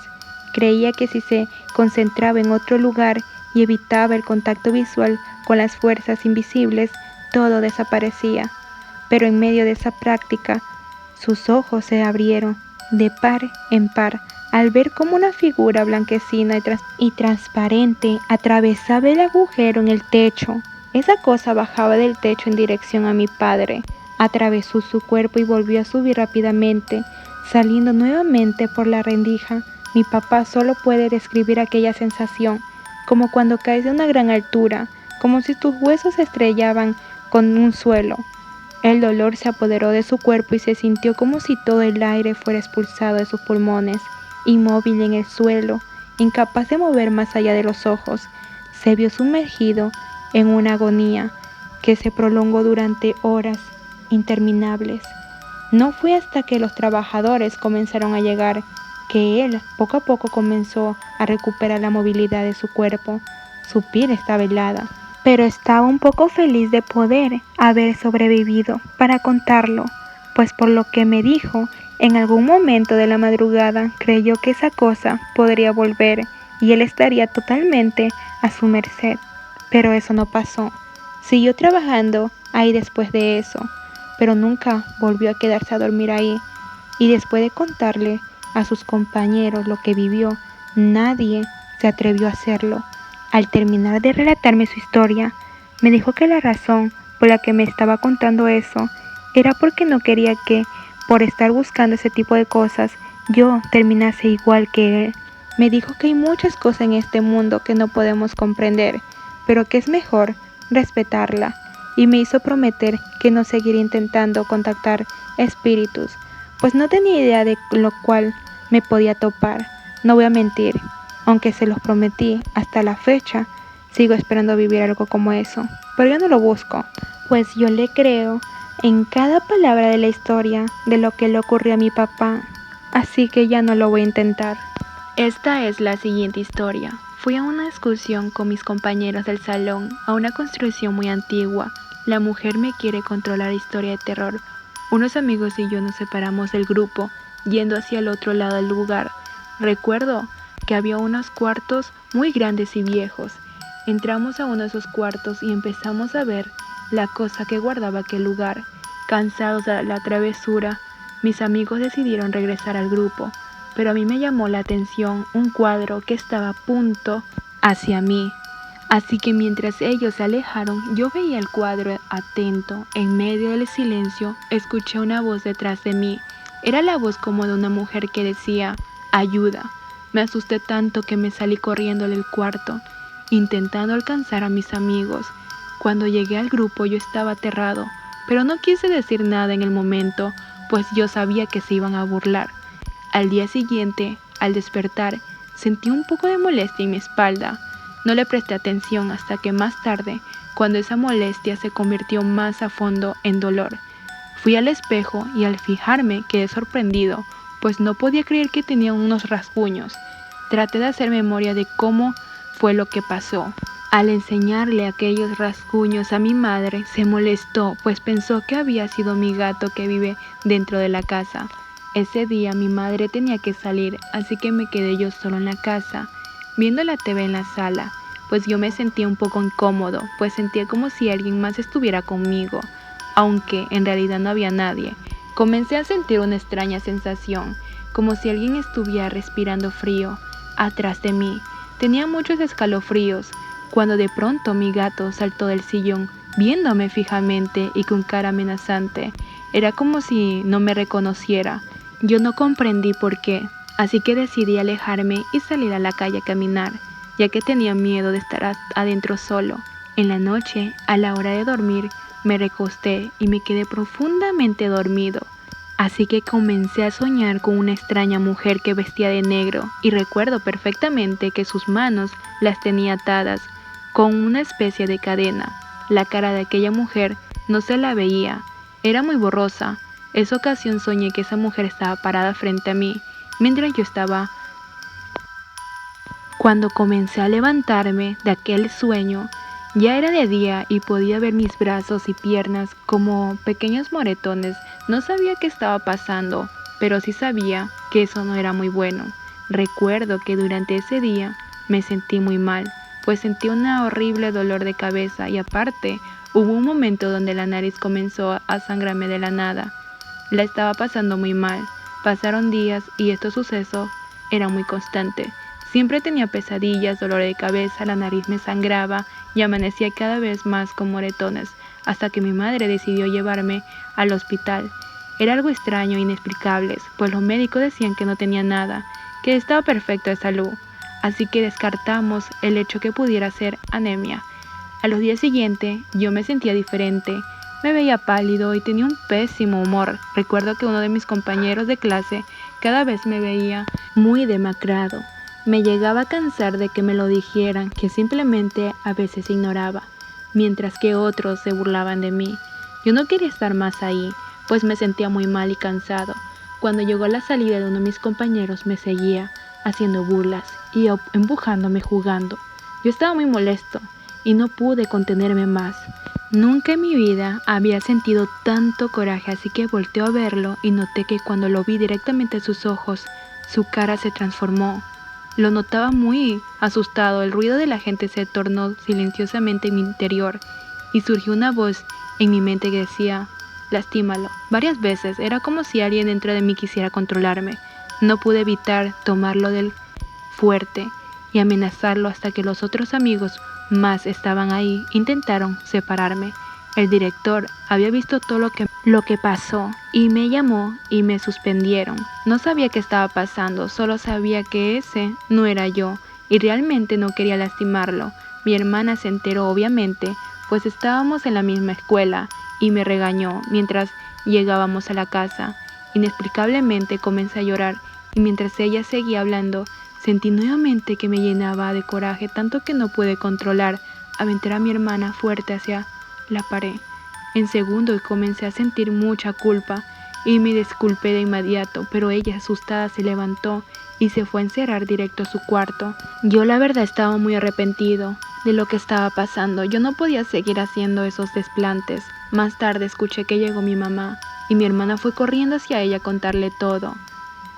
Creía que si se concentraba en otro lugar y evitaba el contacto visual con las fuerzas invisibles, todo desaparecía. Pero en medio de esa práctica, sus ojos se abrieron de par en par al ver cómo una figura blanquecina y transparente atravesaba el agujero en el techo. Esa cosa bajaba del techo en dirección a mi padre, atravesó su cuerpo y volvió a subir rápidamente, saliendo nuevamente por la rendija. Mi papá solo puede describir aquella sensación, como cuando caes de una gran altura, como si tus huesos se estrellaban con un suelo. El dolor se apoderó de su cuerpo y se sintió como si todo el aire fuera expulsado de sus pulmones. Inmóvil en el suelo, incapaz de mover más allá de los ojos, se vio sumergido en una agonía que se prolongó durante horas interminables. No fue hasta que los trabajadores comenzaron a llegar que él poco a poco comenzó a recuperar la movilidad de su cuerpo. Su piel estaba helada, pero estaba un poco feliz de poder haber sobrevivido para contarlo, pues por lo que me dijo, en algún momento de la madrugada creyó que esa cosa podría volver y él estaría totalmente a su merced. Pero eso no pasó. Siguió trabajando ahí después de eso, pero nunca volvió a quedarse a dormir ahí. Y después de contarle a sus compañeros lo que vivió, nadie se atrevió a hacerlo. Al terminar de relatarme su historia, Me dijo que la razón por la que me estaba contando eso era porque no quería que, por estar buscando ese tipo de cosas, yo terminase igual que él. Me dijo que hay muchas cosas en este mundo que no podemos comprender, pero que es mejor respetarla, y me hizo prometer que no seguiría intentando contactar espíritus, pues no tenía idea de lo cual me podía topar. No voy a mentir, aunque se los prometí, hasta la fecha sigo esperando vivir algo como eso, pero yo no lo busco, pues yo le creo en cada palabra de la historia de lo que le ocurrió a mi papá, así que ya no lo voy a intentar. Esta es la siguiente historia. Fui a una excursión con mis compañeros del salón a una construcción muy antigua. La mujer me quiere controlar historia de terror. Unos amigos y yo nos separamos del grupo, yendo hacia el otro lado del lugar. Recuerdo que había unos cuartos muy grandes y viejos. Entramos a uno de esos cuartos y empezamos a ver la cosa que guardaba aquel lugar. Cansados de la travesura, mis amigos decidieron regresar al grupo, pero a mí me llamó la atención un cuadro que estaba a punto hacia mí. Así que mientras ellos se alejaron, yo veía el cuadro atento. En medio del silencio, escuché una voz detrás de mí. Era la voz como de una mujer que decía, ayuda. Me asusté tanto que me salí corriendo del cuarto, intentando alcanzar a mis amigos. Cuando llegué al grupo yo estaba aterrado, pero no quise decir nada en el momento, pues yo sabía que se iban a burlar. Al día siguiente, al despertar, sentí un poco de molestia en mi espalda. No le presté atención hasta que más tarde, cuando esa molestia se convirtió más a fondo en dolor. Fui al espejo y al fijarme quedé sorprendido, pues no podía creer que tenía unos rasguños. Traté de hacer memoria de cómo fue lo que pasó. Al enseñarle aquellos rasguños a mi madre, se molestó, pues pensó que había sido mi gato que vive dentro de la casa. Ese día mi madre tenía que salir, así que me quedé yo solo en la casa, viendo la TV en la sala, pues yo me sentía un poco incómodo, pues sentía como si alguien más estuviera conmigo, aunque en realidad no había nadie. Comencé a sentir una extraña sensación, como si alguien estuviera respirando frío atrás de mí. Tenía muchos escalofríos, cuando de pronto mi gato saltó del sillón, viéndome fijamente y con cara amenazante. Era como si no me reconociera. Yo no comprendí por qué, así que decidí alejarme y salir a la calle a caminar, ya que tenía miedo de estar adentro solo. En la noche, a la hora de dormir, me recosté y me quedé profundamente dormido. Así que comencé a soñar con una extraña mujer que vestía de negro, y recuerdo perfectamente que sus manos las tenía atadas con una especie de cadena. La cara de aquella mujer no se la veía, era muy borrosa. Esa ocasión soñé que esa mujer estaba parada frente a mí, mientras yo estaba. Cuando comencé a levantarme de aquel sueño, ya era de día y podía ver mis brazos y piernas como pequeños moretones. No sabía qué estaba pasando, pero sí sabía que eso no era muy bueno. Recuerdo que durante ese día me sentí muy mal, pues sentí un horrible dolor de cabeza y aparte hubo un momento donde la nariz comenzó a sangrarme de la nada. La estaba pasando muy mal. Pasaron días y este suceso era muy constante. Siempre tenía pesadillas, dolor de cabeza, la nariz me sangraba y amanecía cada vez más con moretones, hasta que mi madre decidió llevarme al hospital. Era algo extraño e inexplicable, pues los médicos decían que no tenía nada, que estaba perfecto de salud, así que descartamos el hecho que pudiera ser anemia. A los días siguientes yo me sentía diferente. Me veía pálido y tenía un pésimo humor. Recuerdo que uno de mis compañeros de clase cada vez me veía muy demacrado. Me llegaba a cansar de que me lo dijeran, que simplemente a veces ignoraba, mientras que otros se burlaban de mí. Yo no quería estar más ahí, pues me sentía muy mal y cansado. Cuando llegó la salida de uno de mis compañeros me seguía, haciendo burlas y empujándome jugando. Yo estaba muy molesto y no pude contenerme más. Nunca en mi vida había sentido tanto coraje, así que volteé a verlo y noté que cuando lo vi directamente a sus ojos, su cara se transformó. Lo notaba muy asustado, el ruido de la gente se tornó silenciosamente en mi interior y surgió una voz en mi mente que decía, lastímalo. Varias veces era como si alguien dentro de mí quisiera controlarme. No pude evitar tomarlo del fuerte y amenazarlo hasta que los otros amigos más estaban ahí, intentaron separarme. El director había visto todo lo que pasó y me llamó y me suspendieron. No sabía qué estaba pasando, solo sabía que ese no era yo y realmente no quería lastimarlo. Mi hermana se enteró obviamente, pues estábamos en la misma escuela y me regañó mientras llegábamos a la casa. Inexplicablemente comencé a llorar y mientras ella seguía hablando, sentí nuevamente que me llenaba de coraje tanto que no pude controlar. Aventé a mi hermana fuerte hacia la pared. En segundo comencé a sentir mucha culpa y me disculpé de inmediato, pero ella asustada se levantó y se fue a encerrar directo a su cuarto. Yo la verdad estaba muy arrepentido de lo que estaba pasando. Yo no podía seguir haciendo esos desplantes. Más tarde escuché que llegó mi mamá y mi hermana fue corriendo hacia ella a contarle todo.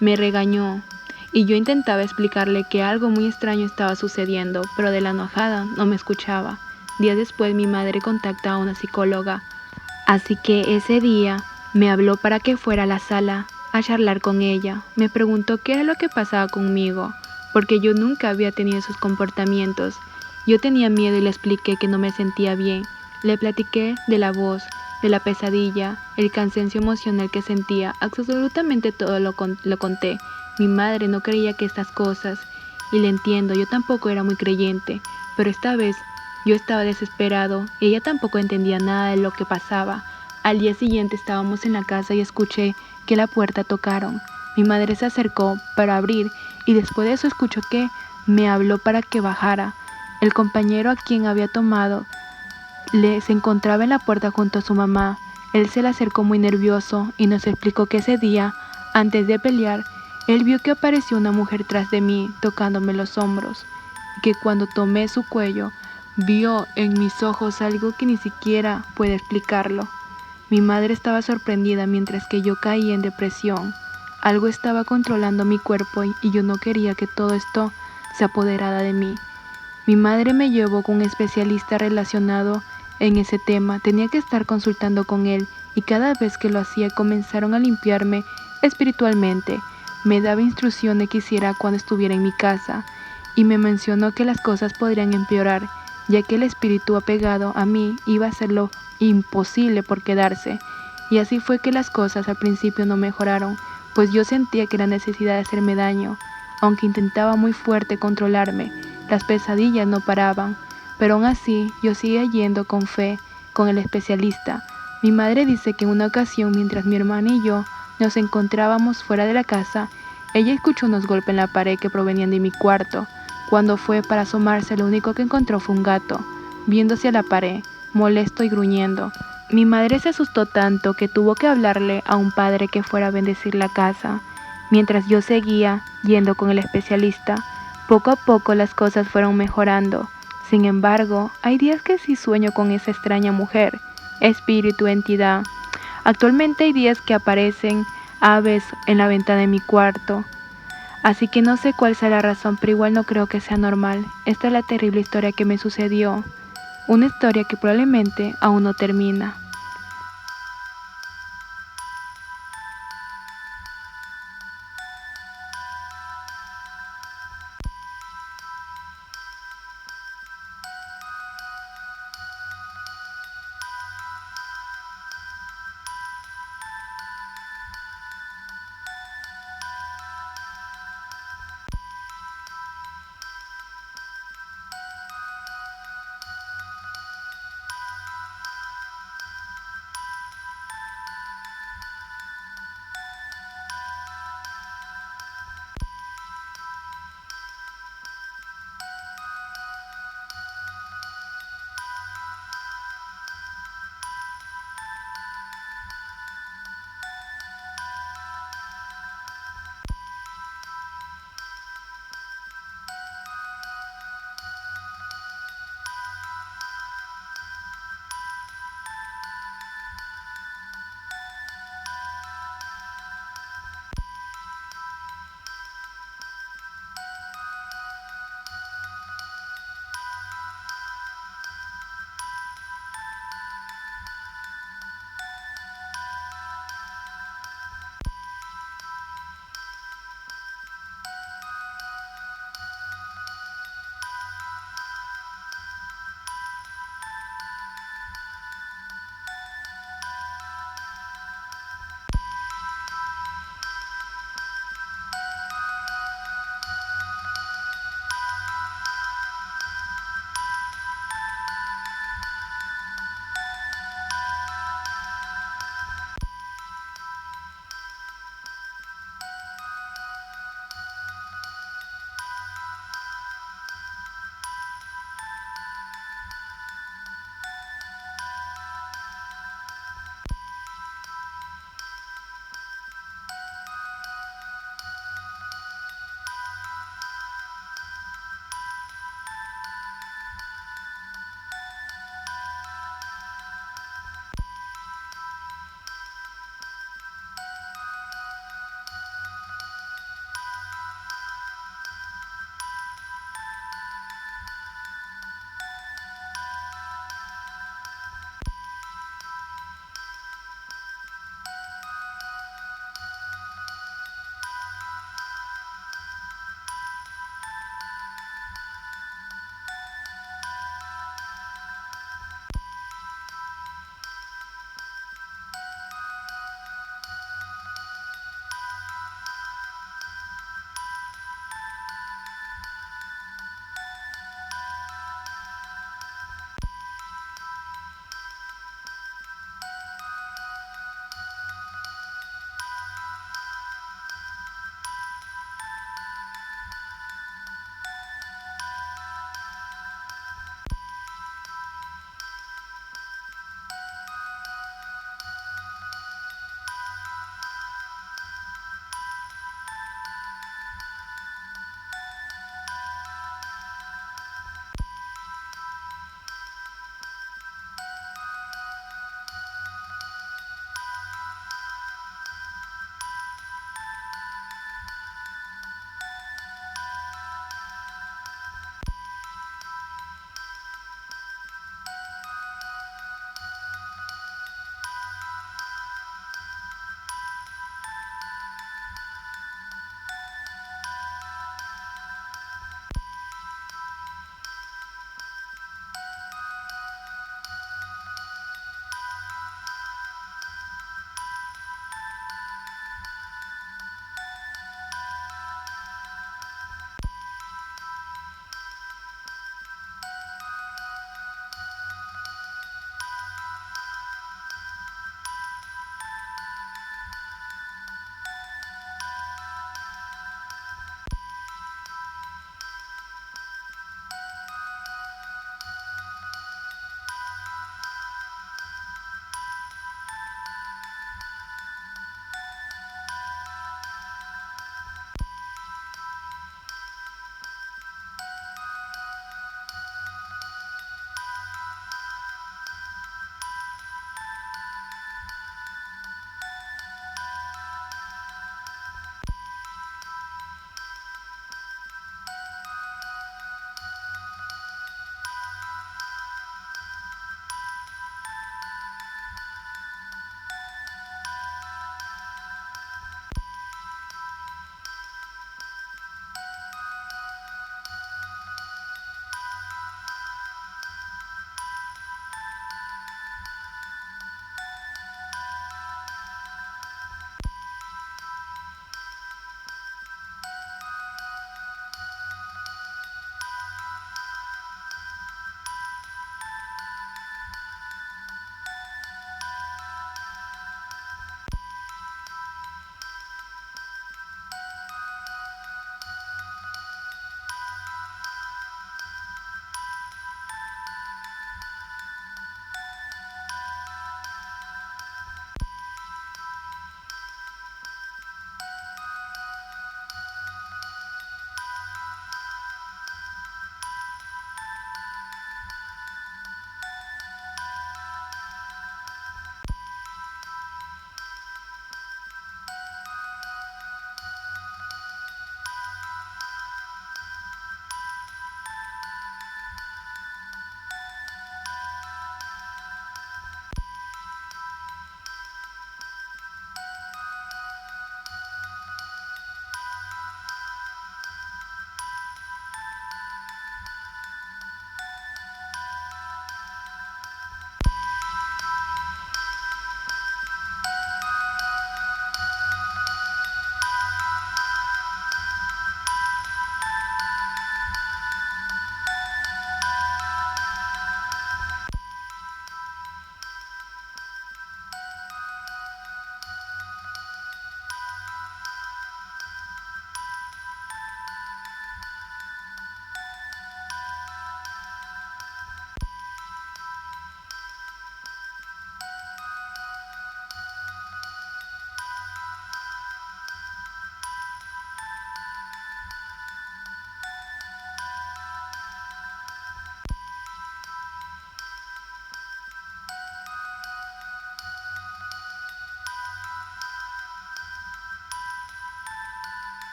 Me regañó y yo intentaba explicarle que algo muy extraño estaba sucediendo, pero de la enojada no me escuchaba. Días después mi madre contacta a una psicóloga, así que ese día me habló para que fuera a la sala a charlar con ella. Me preguntó qué era lo que pasaba conmigo, porque yo nunca había tenido esos comportamientos. Yo tenía miedo y le expliqué que no me sentía bien. Le platiqué de la voz, de la pesadilla, el cansancio emocional que sentía, absolutamente todo lo conté. Mi madre no creía que estas cosas, y le entiendo, yo tampoco era muy creyente, pero esta vez yo estaba desesperado y ella tampoco entendía nada de lo que pasaba. Al día siguiente estábamos en la casa y escuché que la puerta tocaron. Mi madre se acercó para abrir y después de eso escuchó que me habló para que bajara. El compañero a quien había tomado se encontraba en la puerta junto a su mamá. Él se le acercó muy nervioso y nos explicó que ese día, antes de pelear, él vio que apareció una mujer tras de mí tocándome los hombros y que cuando tomé su cuello vio en mis ojos algo que ni siquiera puede explicarlo. Mi madre estaba sorprendida mientras que yo caía en depresión. Algo estaba controlando mi cuerpo y yo no quería que todo esto se apoderara de mí. Mi madre me llevó con un especialista relacionado en ese tema. Tenía que estar consultando con él y cada vez que lo hacía comenzaron a limpiarme espiritualmente. Me daba instrucciones de qué hiciera cuando estuviera en mi casa y me mencionó que las cosas podrían empeorar, ya que el espíritu apegado a mí iba a hacer lo imposible por quedarse. Y así fue que las cosas al principio no mejoraron, pues yo sentía que la necesidad de hacerme daño, aunque intentaba muy fuerte controlarme, las pesadillas no paraban, pero aún así yo seguía yendo con fe con el especialista. Mi madre dice que en una ocasión mientras mi hermana y yo nos encontrábamos fuera de la casa, ella escuchó unos golpes en la pared que provenían de mi cuarto. Cuando fue para asomarse, lo único que encontró fue un gato, viéndose a la pared, molesto y gruñendo. Mi madre se asustó tanto que tuvo que hablarle a un padre que fuera a bendecir la casa. Mientras yo seguía yendo con el especialista, poco a poco las cosas fueron mejorando. Sin embargo, hay días que sí sueño con esa extraña mujer, espíritu, entidad. Actualmente hay días que aparecen aves en la ventana de mi cuarto. Así que no sé cuál sea la razón, pero igual no creo que sea normal. Esta es la terrible historia que me sucedió. Una historia que probablemente aún no termina.